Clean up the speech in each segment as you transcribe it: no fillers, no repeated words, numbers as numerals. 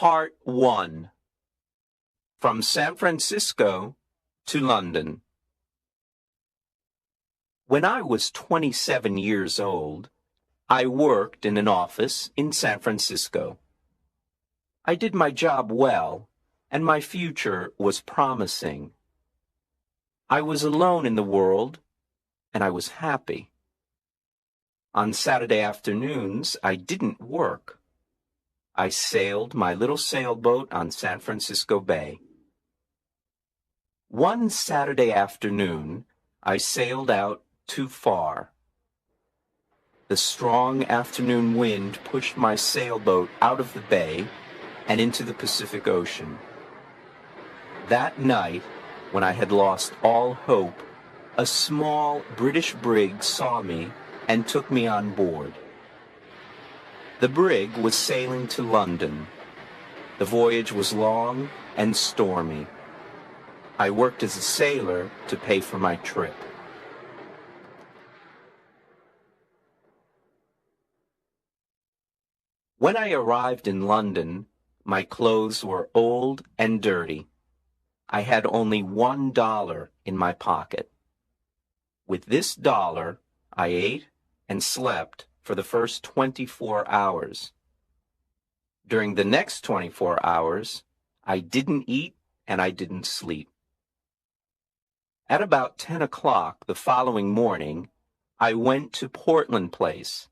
Part 1. From San Francisco to London. When I was 27 years old, I worked in an office in San Francisco. I did my job well, and my future was promising. I was alone in the world, and I was happy. On Saturday afternoons, I didn't work. I sailed my little sailboat on San Francisco Bay. One Saturday afternoon, I sailed out too far. The strong afternoon wind pushed my sailboat out of the bay and into the Pacific Ocean. That night, when I had lost all hope, a small British brig saw me and took me on board. The brig was sailing to London. The voyage was long and stormy. I worked as a sailor to pay for my trip. When I arrived in London, my clothes were old and dirty. I had only $1 in my pocket. With this dollar, I ate and slept for the first 24 hours. During the next 24 hours, I didn't eat and I didn't sleep. At about 10 o'clock the following morning, I went to Portland Place.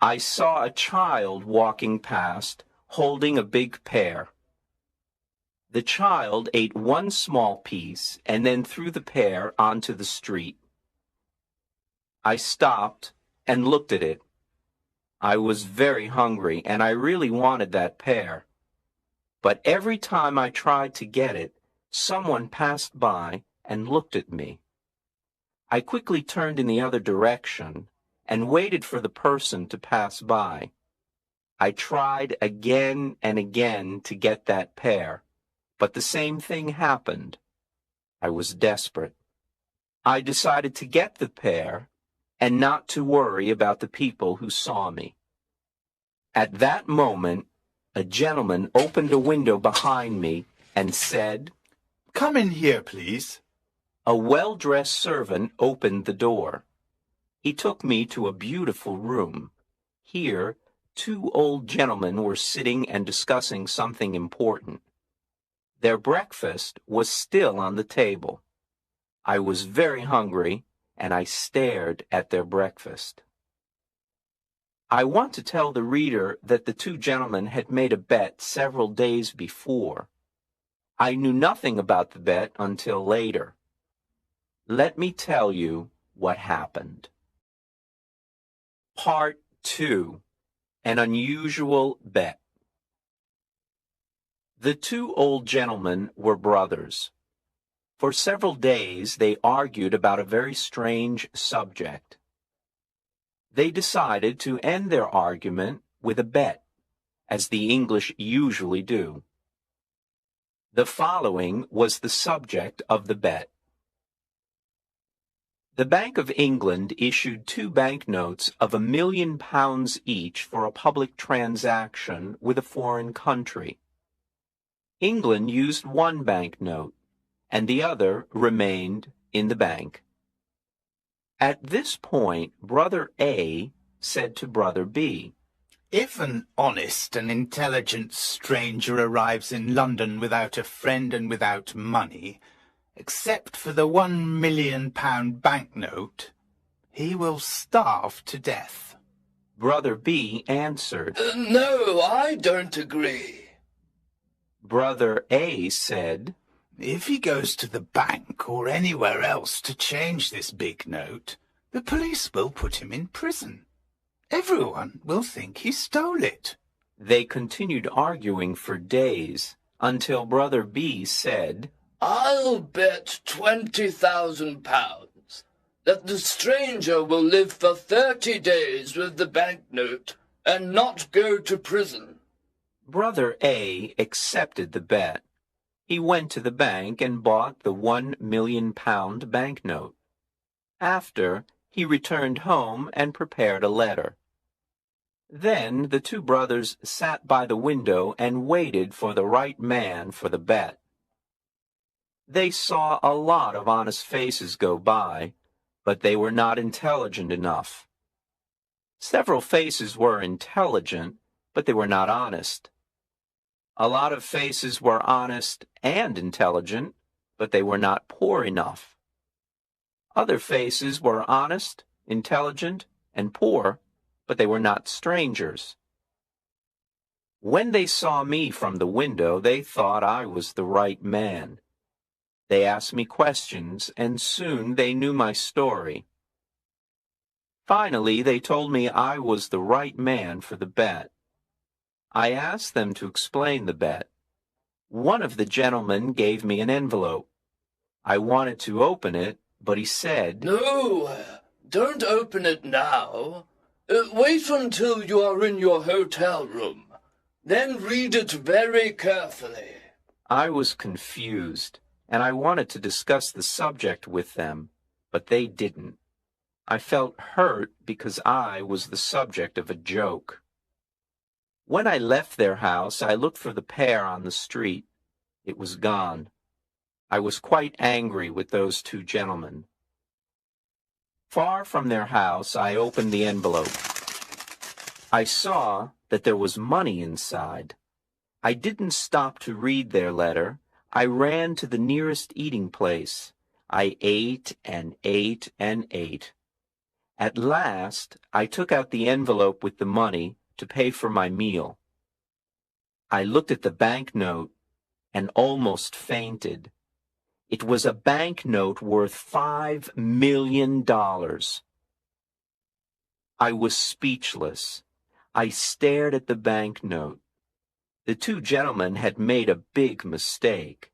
I saw a child walking past holding a big pear. The child ate one small piece and then threw the pear onto the street. I stopped and looked at it. I was very hungry and I really wanted that pear. But every time I tried to get it, someone passed by and looked at me. I quickly turned in the other direction and waited for the person to pass by. I tried again and again to get that pear, but the same thing happened. I was desperate. I decided to get the pear and not to worry about the people who saw me. At that moment, a gentleman opened a window behind me and said, "Come in here, please." A well-dressed servant opened the door. He took me to a beautiful room. Here, two old gentlemen were sitting and discussing something important. Their breakfast was still on the table. I was very hungry, and I stared at their breakfast. I want to tell the reader that the two gentlemen had made a bet several days before. I knew nothing about the bet until later. Let me tell you what happened. Part 2. An Unusual Bet. The two old gentlemen were brothers. For several days they argued about a very strange subject. They decided to end their argument with a bet, as the English usually do. The following was the subject of the bet. The Bank of England issued 2 banknotes of £1 million each for a public transaction with a foreign country. England used one banknote, and the other remained in the bank. At this point, Brother A said to Brother B, "If an honest and intelligent stranger arrives in London without a friend and without money, except for the £1 million banknote, he will starve to death." Brother B answered, No, I don't agree. Brother A said, "If he goes to the bank or anywhere else to change this big note, the police will put him in prison. Everyone will think he stole it." They continued arguing for days until Brother B said, I'll bet £20,000 that the stranger will live for 30 days with the banknote and not go to prison. Brother A accepted the bet. He went to the bank and bought the £1 million banknote. After, he returned home and prepared a letter. Then the two brothers sat by the window and waited for the right man for the bet. They saw a lot of honest faces go by, but they were not intelligent enough. Several faces were intelligent, but they were not honest. A lot of faces were honest and intelligent, but they were not poor enough. Other faces were honest, intelligent, and poor, but they were not strangers. When they saw me from the window, they thought I was the right man. They asked me questions, and soon they knew my story. Finally, they told me I was the right man for the bet. I asked them to explain the bet. One of the gentlemen gave me an envelope. I wanted to open it, but he said, "No, don't open it now. Wait until you are in your hotel room. Then read it very carefully." I was confused, and I wanted to discuss the subject with them, but they didn't. I felt hurt because I was the subject of a joke. When I left their house, I looked for the pair on the street. It was gone. I was quite angry with those two gentlemen. Far from their house, I opened the envelope. I saw that there was money inside. I didn't stop to read their letter. I ran to the nearest eating place. I ate and ate and ate. At last, I took out the envelope with the money to pay for my meal. I looked at the banknote and almost fainted. It was a banknote worth $5 million. I was speechless. I stared at the banknote. The two gentlemen had made a big mistake.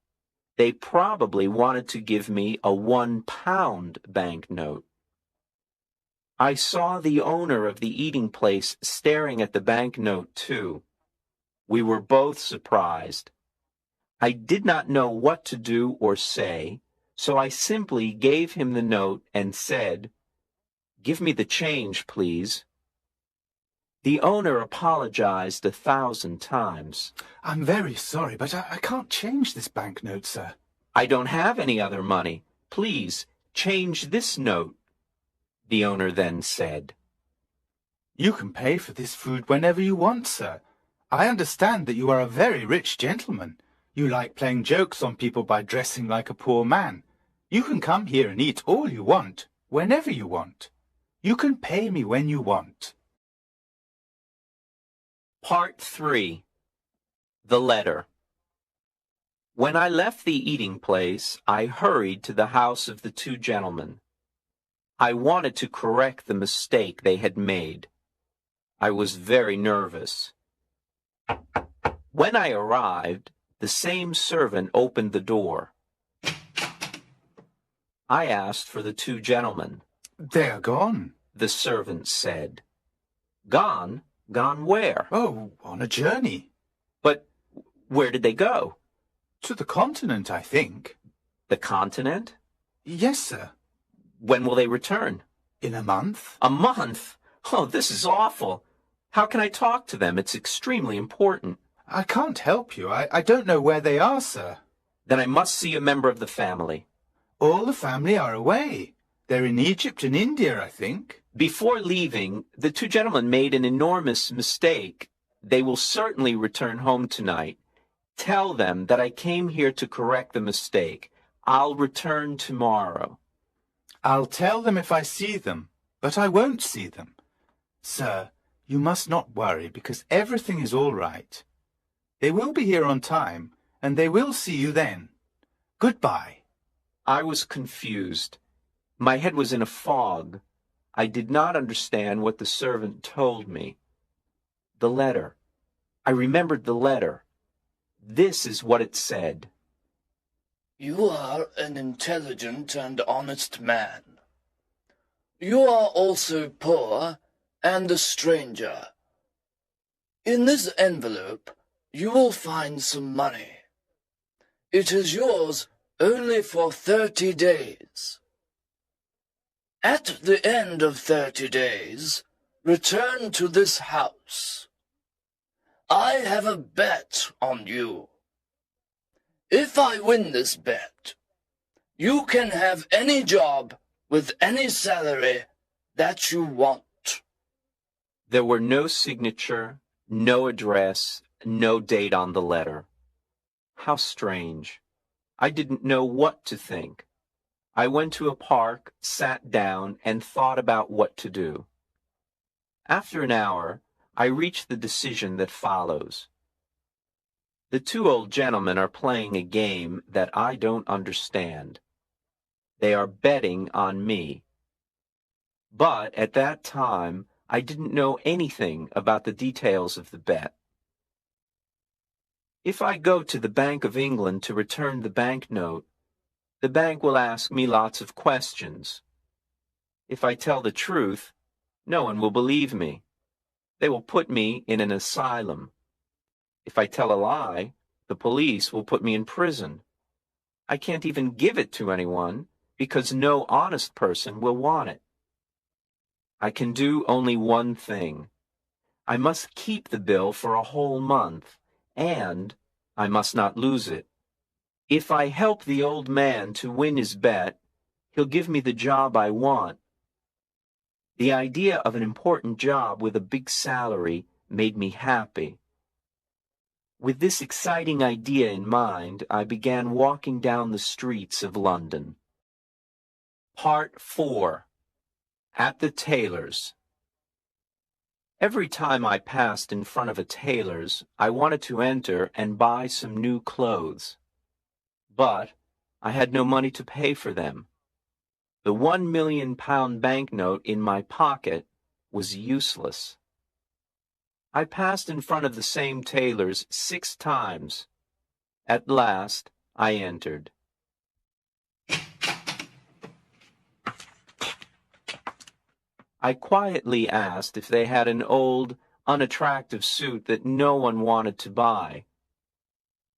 They probably wanted to give me a 1-pound banknote. I saw the owner of the eating place staring at the banknote too. We were both surprised. I did not know what to do or say, so I simply gave him the note and said, "Give me the change, please." The owner apologized 1,000 times. "I'm very sorry, but I can't change this banknote, sir." "I don't have any other money. Please, change this note," the owner then said. "You can pay for this food whenever you want, sir. I understand that you are a very rich gentleman. You like playing jokes on people by dressing like a poor man. You can come here and eat all you want, whenever you want. You can pay me when you want." Part 3. The Letter. When I left the eating place, I hurried to the house of the two gentlemen. I wanted to correct the mistake they had made. I was very nervous. When I arrived, the same servant opened the door. I asked for the two gentlemen. "They are gone," the servant said. "Gone? Gone where?" "Oh, on a journey." "But where did they go?" "To the continent, I think." "The continent?" "Yes, sir." "When will they return?" "In a month." "A month? Oh, this is awful. How can I talk to them? It's extremely important." "I can't help you. I don't know where they are, sir." "Then I must see a member of the family." "All the family are away. They're in Egypt and India, I think." Before leaving, the two gentlemen made an enormous mistake. They will certainly return home tonight. Tell them that I came here to correct the mistake. I'll return tomorrow." "I'll tell them if I see them, but I won't see them. Sir, you must not worry, because everything is all right. They will be here on time, and they will see you then. Goodbye." I was confused. My head was in a fog. I did not understand what the servant told me. The letter. I remembered the letter. This is what it said. "You are an intelligent and honest man. You are also poor and a stranger. In this envelope you will find some money. It is yours only for 30 days. At the end of 30 days, return to this house. I have a bet on you. If I win this bet, you can have any job with any salary that you want. There were no signature, no address, no date on the letter. How strange. I didn't know what to think. I went to a park, sat down, and thought about what to do. After an hour, I reached the decision that follows. The two old gentlemen are playing a game that I don't understand. They are betting on me. But at that time, I didn't know anything about the details of the bet. If I go to the Bank of England to return the banknote, the bank will ask me lots of questions. If I tell the truth, no one will believe me. They will put me in an asylum. If I tell a lie, the police will put me in prison. I can't even give it to anyone because no honest person will want it. I can do only one thing. I must keep the bill for a whole month, and I must not lose it. If I help the old man to win his bet, he'll give me the job I want. The idea of an important job with a big salary made me happy. With this exciting idea in mind, I began walking down the streets of London. Part 4. At the tailor's. Every time I passed in front of a tailor's, I wanted to enter and buy some new clothes. But I had no money to pay for them. The £1 million banknote in my pocket was useless. I passed in front of the same tailor's 6 times. At last, I entered. I quietly asked if they had an old, unattractive suit that no one wanted to buy.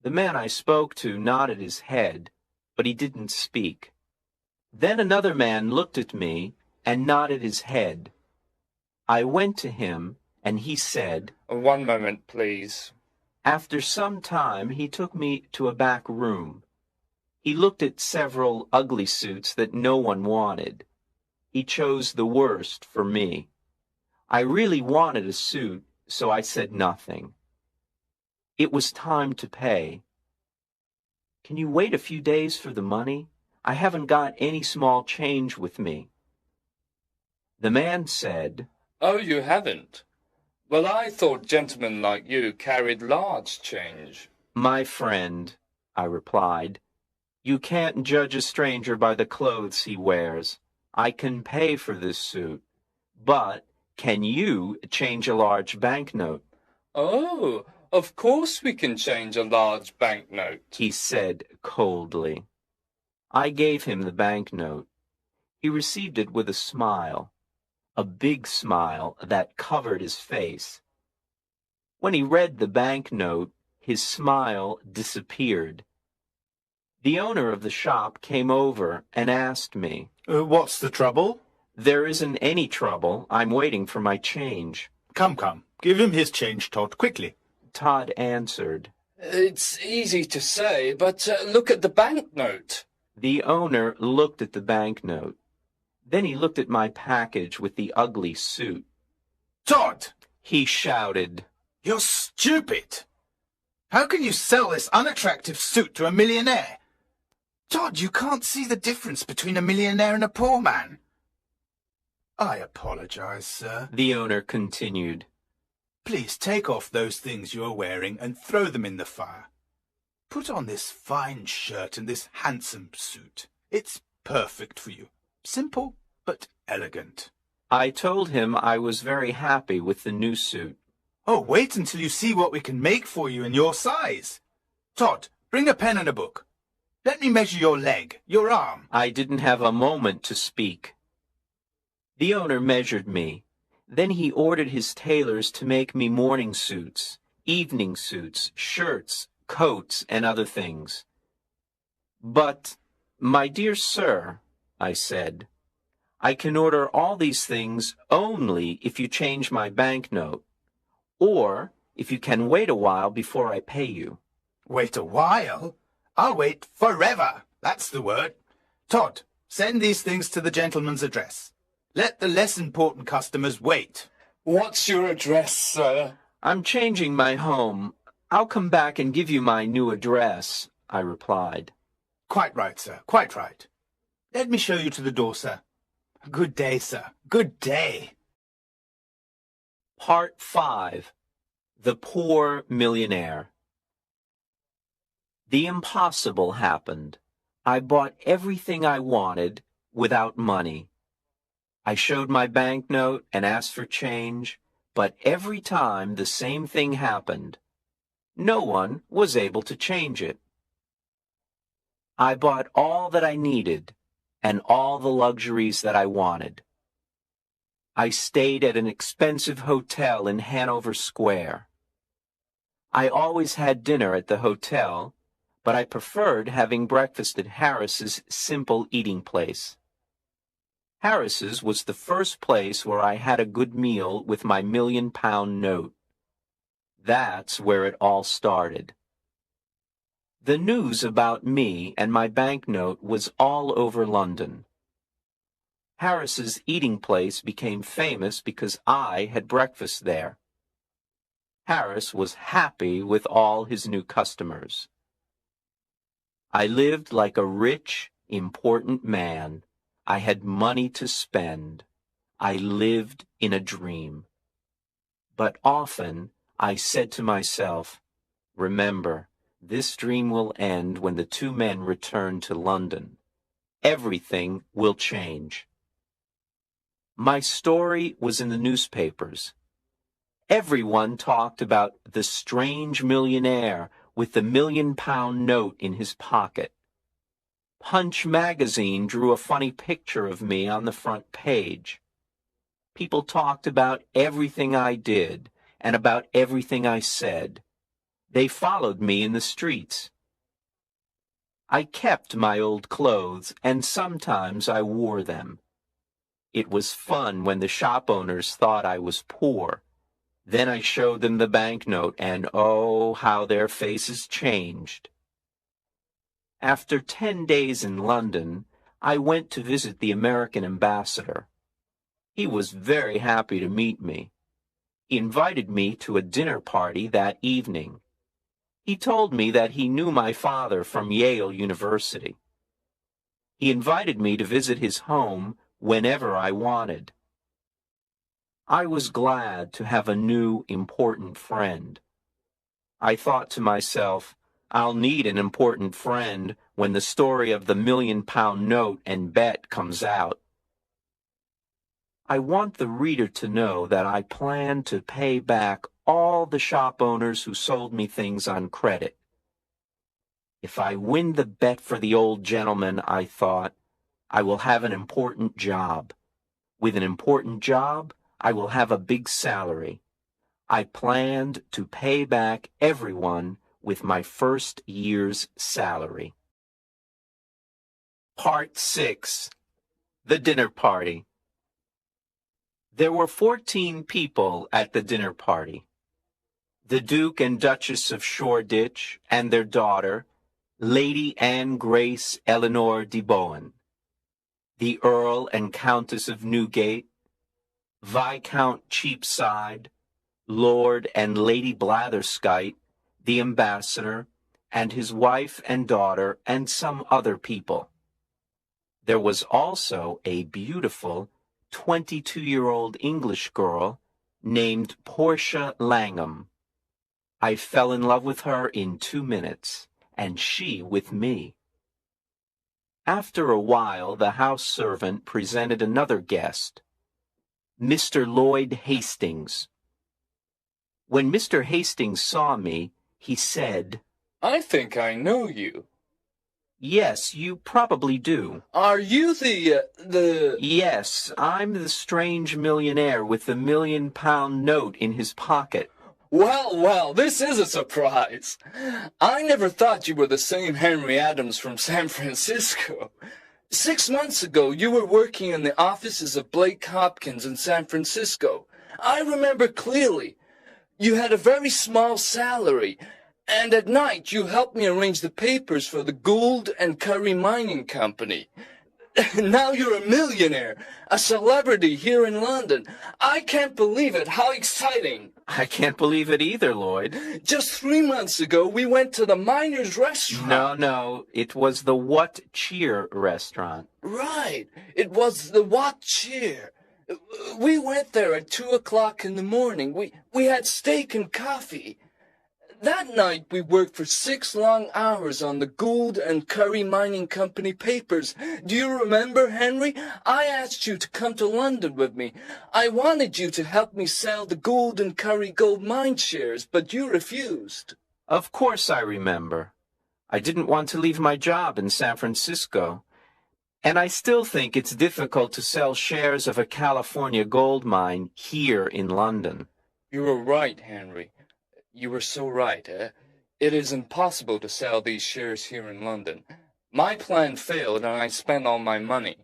The man I spoke to nodded his head, but he didn't speak. Then another man looked at me and nodded his head. I went to him, and he said, "One moment, please." After some time, he took me to a back room. He looked at several ugly suits that no one wanted. He chose the worst for me. I really wanted a suit, so I said nothing. It was time to pay. Can you wait a few days for the money? I haven't got any small change with me. The man said, "Oh, you haven't? Well, I thought gentlemen like you carried large change." My friend, I replied, you can't judge a stranger by the clothes he wears. I can pay for this suit, but can you change a large banknote? "Oh, of course we can change a large banknote," he said coldly. I gave him the banknote. He received it with a smile, a big smile that covered his face. When he read the banknote, his smile disappeared. The owner of the shop came over and asked me, What's the trouble? There isn't any trouble. I'm waiting for my change. Come, give him his change, Todd, quickly. Todd answered. "It's easy to say, but look at the banknote." The owner looked at the banknote. Then he looked at my package with the ugly suit. Todd! He shouted. You're stupid! How can you sell this unattractive suit to a millionaire? Todd, you can't see the difference between a millionaire and a poor man. I apologize, sir. The owner continued. Please take off those things you are wearing and throw them in the fire. Put on this fine shirt and this handsome suit. It's perfect for you. Simple, but elegant. I told him I was very happy with the new suit. Oh, wait until you see what we can make for you in your size. Todd, bring a pen and a book. Let me measure your leg, your arm. I didn't have a moment to speak. The owner measured me. Then he ordered his tailors to make me morning suits, evening suits, shirts, coats, and other things. But, my dear sir, I said, I can order all these things only if you change my banknote, or if you can wait a while before I pay you. Wait a while? I'll wait forever. That's the word. Todd, send these things to the gentleman's address. Let the less important customers wait. What's your address, sir? I'm changing my home. I'll come back and give you my new address, I replied. Quite right, sir. Quite right. Let me show you to the door, sir. Good day, sir. Good day. Part 5. The Poor Millionaire. The impossible happened. I bought everything I wanted without money. I showed my banknote and asked for change, but every time the same thing happened. No one was able to change it. I bought all that I needed and all the luxuries that I wanted. I stayed at an expensive hotel in Hanover Square. I always had dinner at the hotel, but I preferred having breakfast at Harris's simple eating place. Harris's was the first place where I had a good meal with my £1,000,000 note. That's where it all started. The news about me and my banknote was all over London. Harris's eating place became famous because I had breakfast there. Harris was happy with all his new customers. I lived like a rich, important man. I had money to spend. I lived in a dream. But often I said to myself, remember, this dream will end when the two men return to London. Everything will change. My story was in the newspapers. Everyone talked about the strange millionaire with the £1,000,000 note in his pocket. Punch magazine drew a funny picture of me on the front page. People talked about everything I did and about everything I said. They followed me in the streets. I kept my old clothes, and sometimes I wore them. It was fun when the shop owners thought I was poor. Then I showed them the banknote, and oh, how their faces changed. After 10 days in London, I went to visit the American ambassador. He was very happy to meet me. He invited me to a dinner party that evening. He told me that he knew my father from Yale University. He invited me to visit his home whenever I wanted. I was glad to have a new, important friend. I thought to myself, I'll need an important friend when the story of the £1,000,000 note and bet comes out. I want the reader to know that I plan to pay back all the shop owners who sold me things on credit. If I win the bet for the old gentleman, I thought, I will have an important job. With an important job, I will have a big salary. I planned to pay back everyone with my first year's salary. Part 6. The Dinner Party. There were 14 people at the dinner party. The Duke and Duchess of Shoreditch and their daughter, Lady Anne Grace Eleanor de Bohun, the Earl and Countess of Newgate, Viscount Cheapside, Lord and Lady Blatherskite, the ambassador, and his wife and daughter, and some other people. There was also a beautiful 22-year-old English girl named Portia Langham. I fell in love with her in 2 minutes, and she with me. After a while, the house servant presented another guest, Mr. Lloyd Hastings. When Mr. Hastings saw me, he said, I think I know you. Yes, you probably do. Are you the... Yes, I'm the strange millionaire with the £1,000,000 note in his pocket. Well, this is a surprise. I never thought you were the same Henry Adams from San Francisco. 6 months ago, you were working in the offices of Blake Hopkins in San Francisco. I remember clearly. You had a very small salary, and at night you helped me arrange the papers for the Gould and Curry Mining Company. Now you're a millionaire, a celebrity here in London. I can't believe it. How exciting. I can't believe it either, Lloyd. Just 3 months ago, we went to the Miners' Restaurant. No, it was the What Cheer restaurant. Right. It was the What Cheer. We went there at 2 o'clock in the morning. We had steak and coffee. That night we worked for 6 long hours on the Gould and Curry Mining Company papers. Do you remember, Henry? I asked you to come to London with me. I wanted you to help me sell the Gould and Curry gold mine shares, but you refused. Of course I remember. I didn't want to leave my job in San Francisco. And I still think it's difficult to sell shares of a California gold mine here in London. You were right, Henry. You were so right. It is impossible to sell these shares here in London. My plan failed and I spent all my money.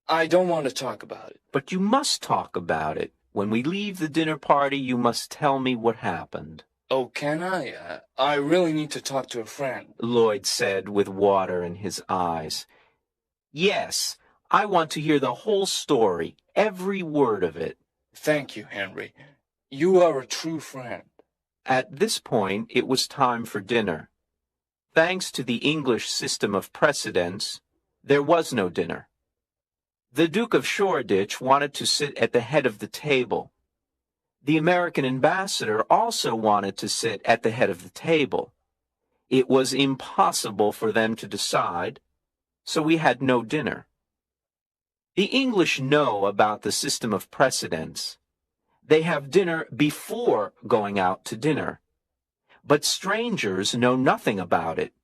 I don't want to talk about it. But you must talk about it. When we leave the dinner party, you must tell me what happened. Oh, can I? I really need to talk to a friend, Lloyd said with water in his eyes. Yes, I want to hear the whole story, every word of it. Thank you, Henry. You are a true friend. At this point, it was time for dinner. Thanks to the English system of precedence, there was no dinner. The Duke of Shoreditch wanted to sit at the head of the table. The American ambassador also wanted to sit at the head of the table. It was impossible for them to decide, so we had no dinner. The English know about the system of precedence. They have dinner before going out to dinner. But strangers know nothing about it.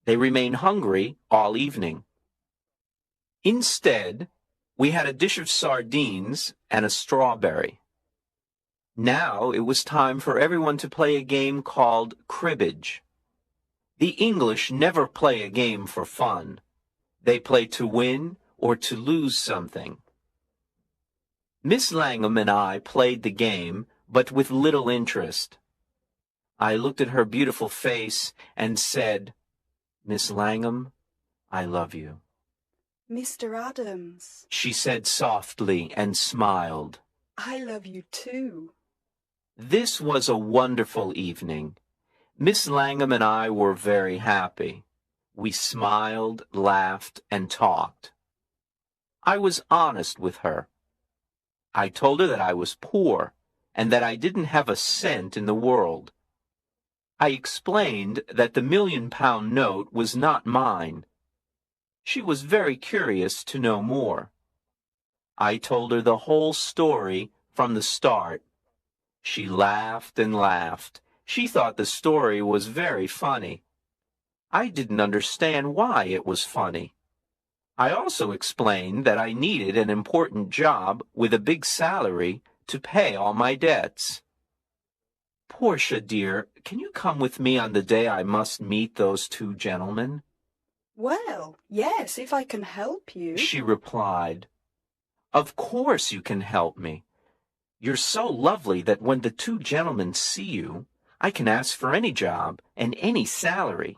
They remain hungry all evening. Instead, we had a dish of sardines and a strawberry. Now it was time for everyone to play a game called cribbage. The English never play a game for fun. They play to win or to lose something. Miss Langham and I played the game, but with little interest. I looked at her beautiful face and said, "Miss Langham, I love you." Mr. Adams, she said softly and smiled. I love you too. This was a wonderful evening. Miss Langham and I were very happy. We smiled, laughed, and talked. I was honest with her. I told her that I was poor and that I didn't have a cent in the world. I explained that the £1,000,000 note was not mine. She was very curious to know more. I told her the whole story from the start. She laughed and laughed. She thought the story was very funny. I didn't understand why it was funny. I also explained that I needed an important job with a big salary to pay all my debts. "Portia, dear, can you come with me on the day I must meet those 2 gentlemen?" Well, yes, if I can help you, she replied. "Of course you can help me. You're so lovely that when the 2 gentlemen see you, I can ask for any job and any salary.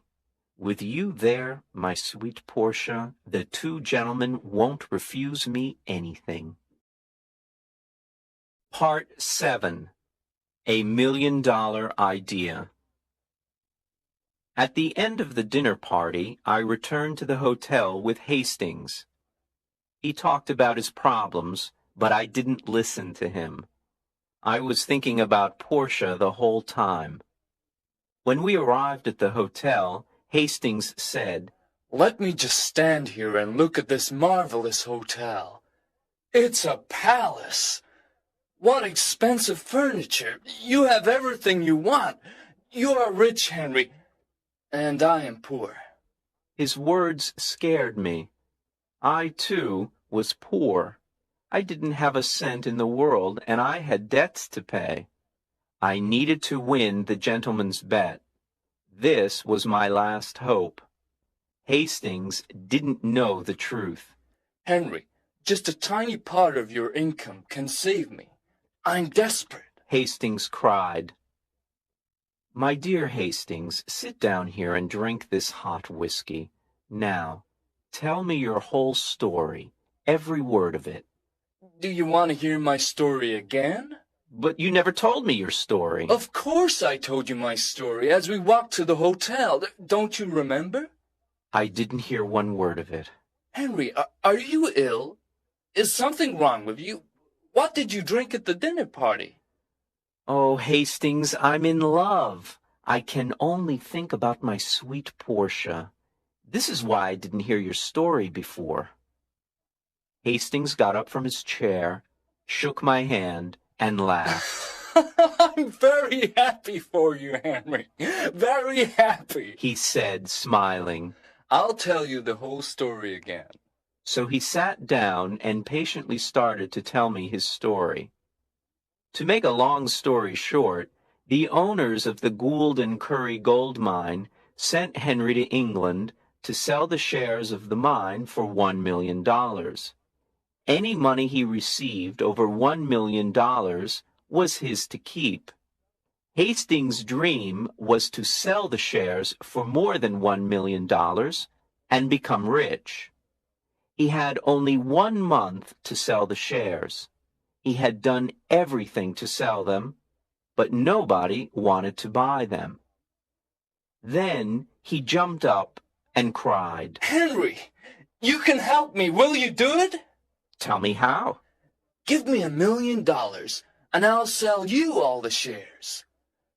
With you there, my sweet Portia, the 2 gentlemen won't refuse me anything." Part 7. A $1,000,000 Idea. At the end of the dinner party, I returned to the hotel with Hastings. He talked about his problems, but I didn't listen to him. I was thinking about Portia the whole time. When we arrived at the hotel, Hastings said, "Let me just stand here and look at this marvelous hotel. It's a palace. What expensive furniture. You have everything you want. You are rich, Henry, and I am poor." His words scared me. I, too, was poor. I didn't have a cent in the world, and I had debts to pay. I needed to win the gentleman's bet. This was my last hope. Hastings didn't know the truth. Henry, just a tiny part of your income can save me. I'm desperate. Hastings cried. My dear Hastings, sit down here and drink this hot whiskey. Now, tell me your whole story, every word of it. Do you want to hear my story again? But you never told me your story. Of course I told you my story as we walked to the hotel. Don't you remember? I didn't hear one word of it. Henry, are you ill? Is something wrong with you? What did you drink at the dinner party? Oh, Hastings, I'm in love. I can only think about my sweet Portia. This is why I didn't hear your story before. Hastings got up from his chair, shook my hand, and laughed. I'm very happy for you, Henry. Very happy, He said, smiling. I'll tell you the whole story again. So he sat down and patiently started to tell me his story. To make a long story short, the owners of the Gould and Curry gold mine sent Henry to England to sell the shares of the mine for $1 million. Any money he received over $1 million was his to keep. Hastings' dream was to sell the shares for more than $1 million and become rich. He had only 1 month to sell the shares. He had done everything to sell them, but nobody wanted to buy them. Then he jumped up and cried, Henry, you can help me. Will you do it? Tell me how. Give me $1 million, and I'll sell you all the shares.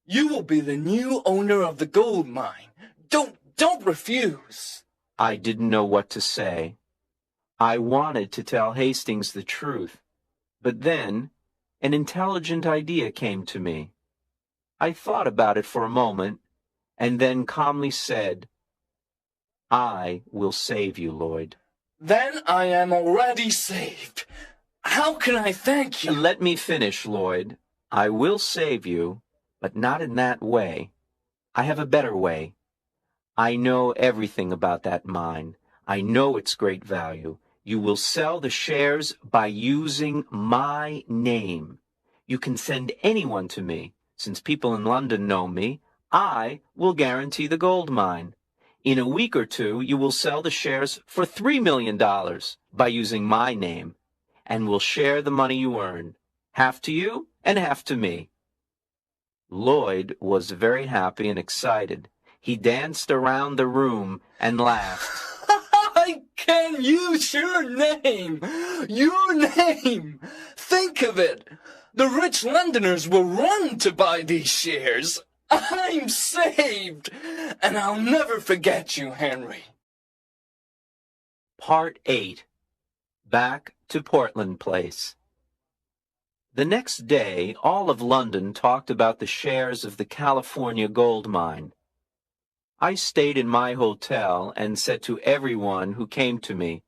You will be the new owner of the gold mine. Don't refuse. I didn't know what to say. I wanted to tell Hastings the truth, but then an intelligent idea came to me. I thought about it for a moment, and then calmly said, I will save you, Lloyd. Then I am already saved. How can I thank you? Let me finish, Lloyd. I will save you, but not in that way. I have a better way. I know everything about that mine. I know its great value. You will sell the shares by using my name. You can send anyone to me. Since people in London know me, I will guarantee the gold mine. In a week or two, you will sell the shares for $3 million by using my name, and will share the money you earn, half to you and half to me. Lloyd was very happy and excited. He danced around the room and laughed. I can use your name! Your name! Think of it! The rich Londoners will run to buy these shares. I'm saved! And I'll never forget you, Henry. Part 8. Back to Portland Place. The next day, all of London talked about the shares of the California gold mine. I stayed in my hotel and said to everyone who came to me,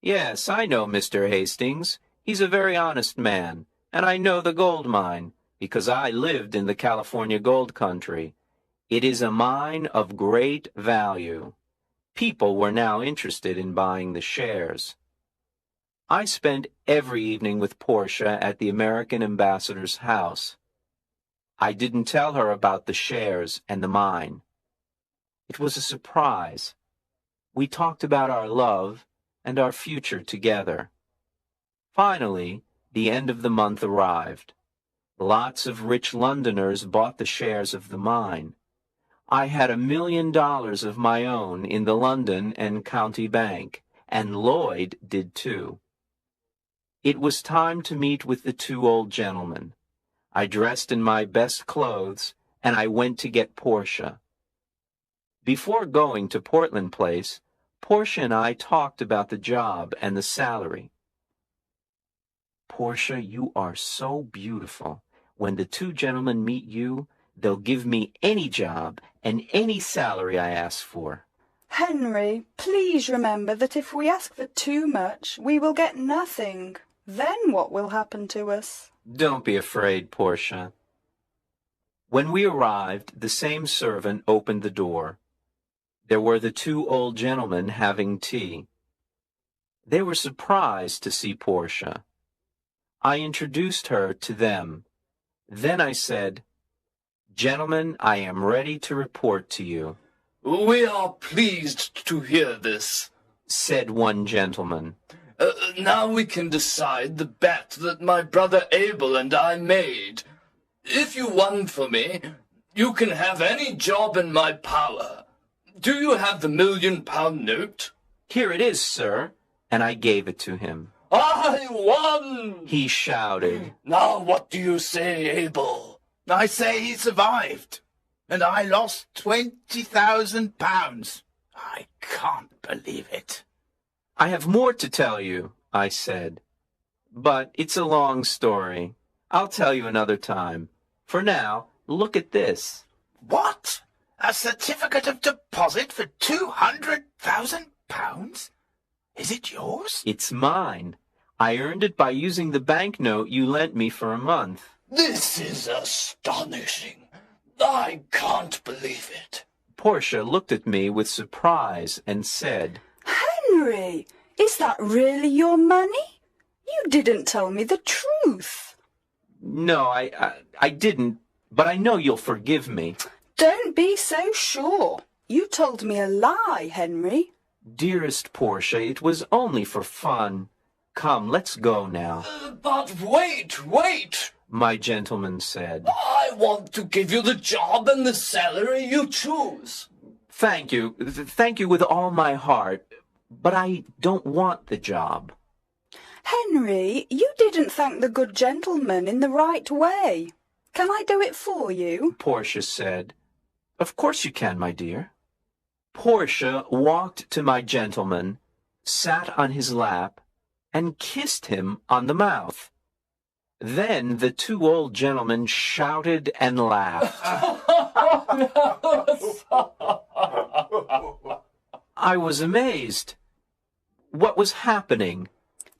Yes, I know Mr. Hastings. He's a very honest man, and I know the gold mine, because I lived in the California gold country. It is a mine of great value. People were now interested in buying the shares. I spent every evening with Portia at the American ambassador's house. I didn't tell her about the shares and the mine. It was a surprise. We talked about our love and our future together. Finally, the end of the month arrived. Lots of rich Londoners bought the shares of the mine. I had $1 million of my own in the London and County Bank, and Lloyd did too. It was time to meet with the two old gentlemen. I dressed in my best clothes, and I went to get Portia. Before going to Portland Place, Portia and I talked about the job and the salary. Portia, you are so beautiful. When the two gentlemen meet you, they'll give me any job and any salary I ask for. Henry, please remember that if we ask for too much, we will get nothing. Then what will happen to us? Don't be afraid, Portia. When we arrived, the same servant opened the door. there were the two old gentlemen having tea. They were surprised to see Portia. I introduced her to them. Then I said, "Gentlemen, I am ready to report to you," "We are pleased to hear this," said one gentleman. Now we can decide the bet that my brother Abel and I made. If you won for me, you can have any job in my power. Do you have the £1,000,000 note?" "Here it is, sir," and I gave it to him. "I won!" He shouted. "Now what do you say, Abel?" I say he survived, and I lost £20,000. I can't believe it. "I have more to tell you," I said. "But it's a long story. I'll tell you another time. For now, look at this." What? A certificate of deposit for £200,000? Is it yours? "It's mine. I earned it by using the banknote you lent me for a month." "This is astonishing. I can't believe it." Portia looked at me with surprise and said, Henry, is that really your money? You didn't tell me the truth. "No, I didn't, but I know you'll forgive me." Don't be so sure. You told me a lie, Henry. "Dearest Portia, it was only for fun. Come, let's go now," But wait, my gentleman said. I want to give you the job and the salary you choose. Thank you with all my heart, but I don't want the job." Henry, you didn't thank the good gentleman in the right way. Can I do it for you? Portia said. "Of course you can, my dear." Portia walked to my gentleman, sat on his lap, and kissed him on the mouth. Then the two old gentlemen shouted and laughed. I was amazed. What was happening?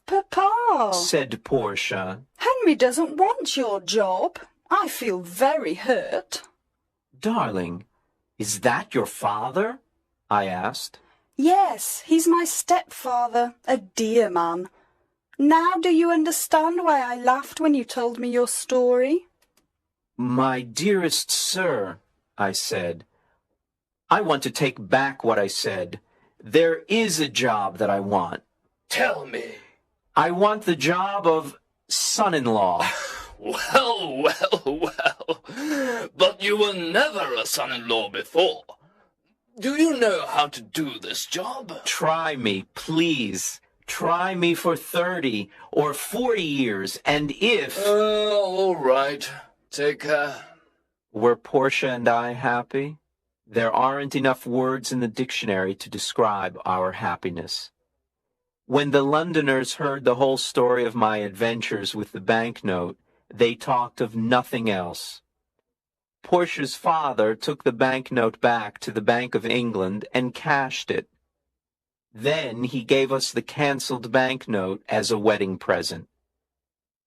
Papa, said Portia. Henry doesn't want your job. I feel very hurt. Darling, is that your father? I asked. Yes, he's my stepfather, a dear man. Now do you understand why I laughed when you told me your story? My dearest sir, I said, I want to take back what I said. There is a job that I want. Tell me. I want the job of son-in-law. Well. But you were never a son-in-law before. Do you know how to do this job? Try me, please. Try me for 30 or 40 years, and if... All right. Take care. Were Portia and I happy? There aren't enough words in the dictionary to describe our happiness. When the Londoners heard the whole story of my adventures with the banknote, they talked of nothing else. Portia's father took the banknote back to the Bank of England and cashed it. Then he gave us the cancelled banknote as a wedding present.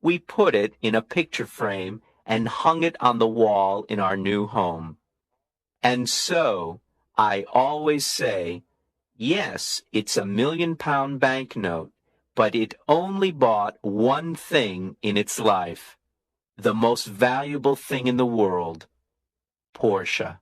We put it in a picture frame and hung it on the wall in our new home. And so, I always say, yes, it's £1 million banknote, but it only bought one thing in its life, the most valuable thing in the world, Portia.